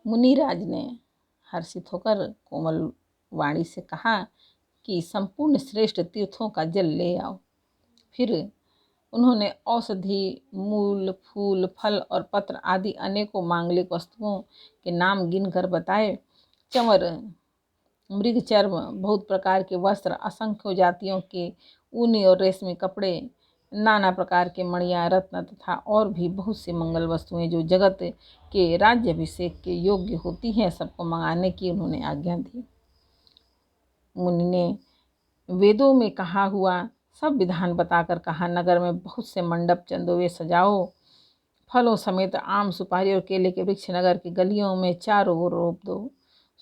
मुनिराज ने हर्षित होकर कोमल वाणी से कहा कि संपूर्ण श्रेष्ठ तीर्थों का जल ले आओ। फिर उन्होंने औषधि, मूल, फूल, फल और पत्र आदि अनेकों मांगलिक वस्तुओं के नाम गिनकर बताए। चंवर, मृग चर्म, बहुत प्रकार के वस्त्र, असंख्य जातियों के ऊनी और रेशमी कपड़े, नाना प्रकार के मणियां, रत्न तथा और भी बहुत सी मंगल वस्तुएं जो जगत के राज्याभिषेक के योग्य होती हैं, सबको मंगाने की उन्होंने आज्ञा दी। मुनि ने वेदों में कहा हुआ सब विधान बताकर कहा, नगर में बहुत से मंडप चंदोवे सजाओ, फलों समेत आम, सुपारी और केले के वृक्ष नगर की गलियों में चारों ओर रोप दो।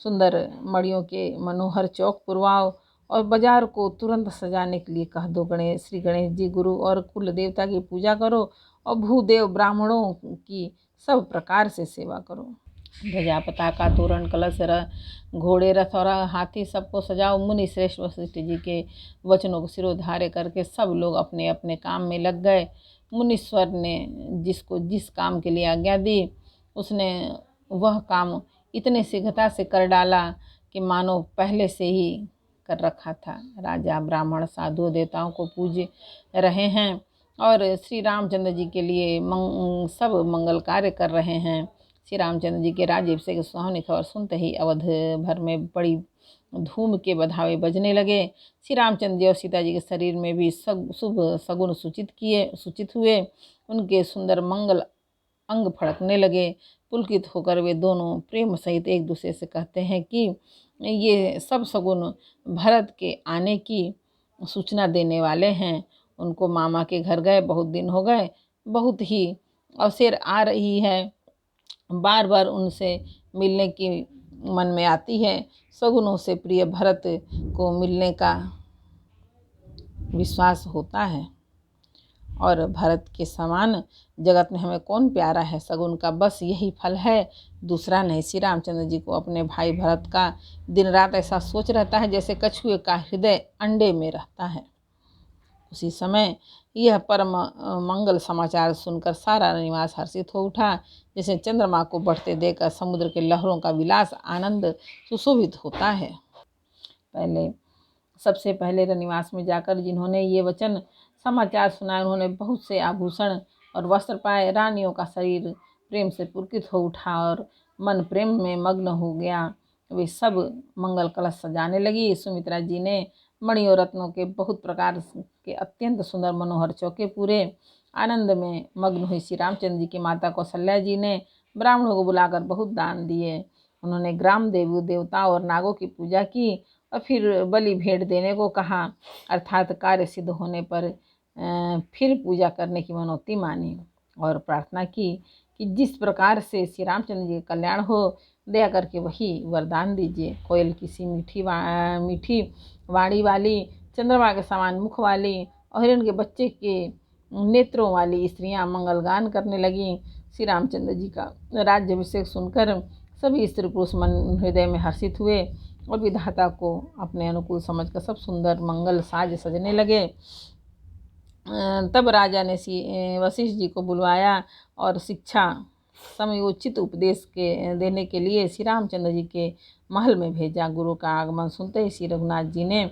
सुंदर मड़ियों के मनोहर चौक पुरवाओ और बाजार को तुरंत सजाने के लिए कह दो। श्री गणेश जी, गुरु और कुल देवता की पूजा करो और भूदेव ब्राह्मणों की सब प्रकार से सेवा करो। ध्वजा, पताका, तोरण, कलश, घोड़े, रथ और हाथी सबको सजाओ। मुनि श्रेष्ठ वशिष्ठ जी के वचनों को सिरोधार्य करके सब लोग अपने अपने काम में लग गए। मुनीश्वर ने जिसको जिस काम के लिए आज्ञा दी, उसने वह काम इतने शीघ्रता से कर डाला कि मानो पहले से ही कर रखा था। राजा, ब्राह्मण, साधु, देवताओं को पूज रहे हैं और श्री रामचंद्र जी के लिए सब मंगल कार्य कर रहे हैं। श्री रामचंद्र जी के राज्याभिषेक की सुहावनी खबर सुनते ही अवध भर में बड़ी धूम के बधावे बजने लगे। श्री रामचंद्र जी और सीता जी के शरीर में भी शुभ सगुन सूचित हुए। उनके सुंदर मंगल अंग फड़कने लगे। पुलकित होकर वे दोनों प्रेम सहित एक दूसरे से कहते हैं कि ये सब सगुन भरत के आने की सूचना देने वाले हैं। उनको मामा के घर गए बहुत दिन हो गए, बहुत ही अवसर आ रही है, बार बार उनसे मिलने की मन में आती है। सगुनों से प्रिय भरत को मिलने का विश्वास होता है और भरत के समान जगत में हमें कौन प्यारा है। सगुन का बस यही फल है, दूसरा नहीं। श्री रामचंद्र जी को अपने भाई भरत का दिन रात ऐसा सोच रहता है जैसे कछुए का हृदय अंडे में रहता है। उसी समय यह परम मंगल समाचार सुनकर सारा निवास हर्षित हो उठा, जैसे चंद्रमा को बढ़ते देखकर समुद्र के लहरों का विलास आनंद सुशोभित होता है। सबसे पहले रनिवास में जाकर जिन्होंने ये वचन समाचार सुना, उन्होंने बहुत से आभूषण और वस्त्र पाए। रानियों का शरीर प्रेम से पुलकित हो उठा और मन प्रेम में मग्न हो गया। वे सब मंगल कलश सजाने लगी। सुमित्रा जी ने मणि और रत्नों के बहुत प्रकार के अत्यंत सुंदर मनोहर चौके पूरे। आनंद में मग्न हुई श्री रामचंद्र जी की माता कौशल्या जी ने ब्राह्मणों को बुलाकर बहुत दान दिए। उन्होंने ग्राम देवी देवताओं और नागों की पूजा की और फिर बलि भेंट देने को कहा, अर्थात कार्य सिद्ध होने पर फिर पूजा करने की मनौती मानी और प्रार्थना की कि जिस प्रकार से श्री रामचंद्र जी का कल्याण हो, दया करके वही वरदान दीजिए। कोयल किसी मीठी वाणी वाली, चंद्रमा के समान मुख वाली और हिरण के बच्चे के नेत्रों वाली स्त्रियां मंगलगान करने लगी। श्री रामचंद्र जी का राज्याभिषेक सुनकर सभी स्त्री पुरुष मन हृदय में हर्षित हुए और विधाता को अपने अनुकूल समझकर सब सुंदर मंगल साज सजने लगे। तब राजा ने वशिष्ठ जी को बुलवाया और शिक्षा समयोचित उपदेश देने के लिए श्री रामचंद्र जी के महल में भेजा। गुरु का आगमन सुनते ही श्री रघुनाथ जी ने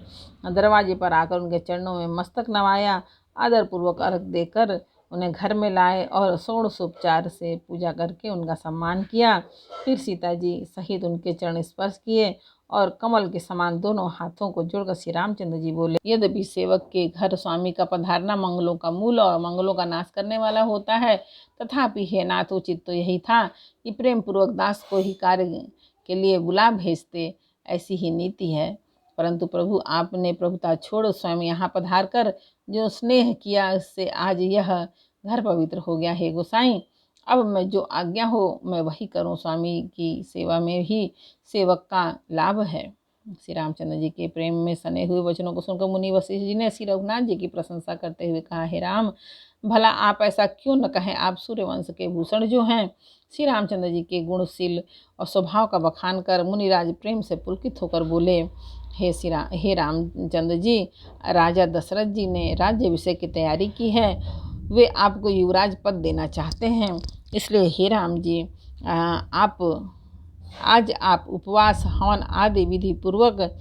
दरवाजे पर आकर उनके चरणों में मस्तक नवाया, आदरपूर्वक अर्घ देकर उन्हें घर में लाए और षोडशोपचार से पूजा करके उनका सम्मान किया। फिर सीता जी सहित उनके चरण स्पर्श किए और कमल के समान दोनों हाथों को जोड़कर श्री रामचंद्र जी बोले, यद्यपि सेवक के घर स्वामी का पधारना मंगलों का मूल और मंगलों का नाश करने वाला होता है, तथापि हे नाथ, उचित तो यही था कि प्रेम पूर्वक दास को ही कार्य के लिए बुला भेजते, ऐसी ही नीति है। परंतु प्रभु, आपने प्रभुता छोड़ स्वयं यहाँ पधार कर जो स्नेह किया, उससे आज यह घर पवित्र हो गया। हे गोसाई, अब मैं जो आज्ञा हो मैं वही करूं। स्वामी की सेवा में ही सेवक का लाभ है। श्री रामचंद्र जी के प्रेम में सने हुए वचनों को सुनकर मुनि वशिष्ठ जी ने श्री रघुनाथ जी की प्रशंसा करते हुए कहा, हे राम, भला आप ऐसा क्यों न कहें। आप सूर्यवंश के भूषण जो हैं। श्री रामचंद्र जी के गुणशील और स्वभाव का बखान कर मुनिराज प्रेम से पुलकित होकर बोले, हे रामचंद्र जी, राजा दशरथ जी ने राज्याभिषेक की तैयारी की है। वे आपको युवराज पद देना चाहते हैं। इसलिए हे राम जी, आप आज आप उपवास, हवन आदि विधि पूर्वक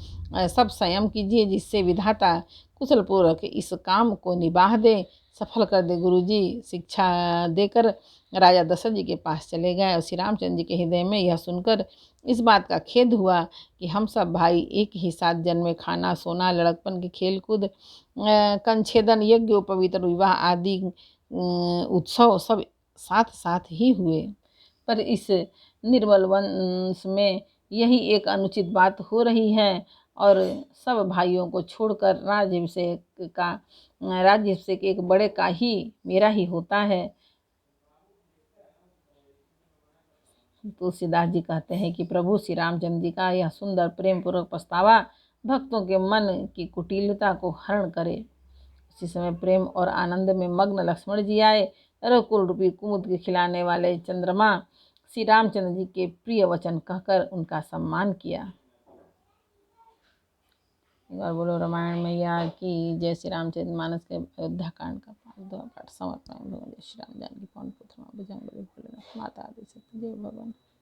सब संयम कीजिए, जिससे विधाता कुशल पूर्वक इस काम को निभाह दे, सफल कर दे। गुरुजी शिक्षा देकर राजा दशरथ जी के पास चले गए और श्री रामचंद्र जी के हृदय में यह सुनकर इस बात का खेद हुआ कि हम सब भाई एक ही साथ जन्मे, खाना सोना, लड़कपन के खेल कूद, कंछेदन, यज्ञ, पवित्र विवाह आदि उत्सव सब साथ साथ ही हुए, पर इस निर्बल वंश में यही एक अनुचित बात हो रही है और सब भाइयों को छोड़कर राज्याभिषेक एक बड़े का ही मेरा ही होता है। तुलसीदास जी कहते हैं कि प्रभु श्री रामचंद्र जी का यह सुंदर प्रेम पूर्वक पछतावा भक्तों के मन की कुटिलता को हरण करे। उसी समय प्रेम और आनंद में मग्न लक्ष्मण जी आए। रघुकुल रूपी कुमुद के खिलाने वाले चंद्रमा श्री रामचंद्र जी के प्रिय वचन कहकर उनका सम्मान किया। एक बार बोलो रामायण मैया की जय। श्री रामचरित मानस के अयोध्या कांड का पाठ समर्पण। जय श्री राम जानकी पवन पुत्र भुजंग बली माता आदि सत्य जय भगवान।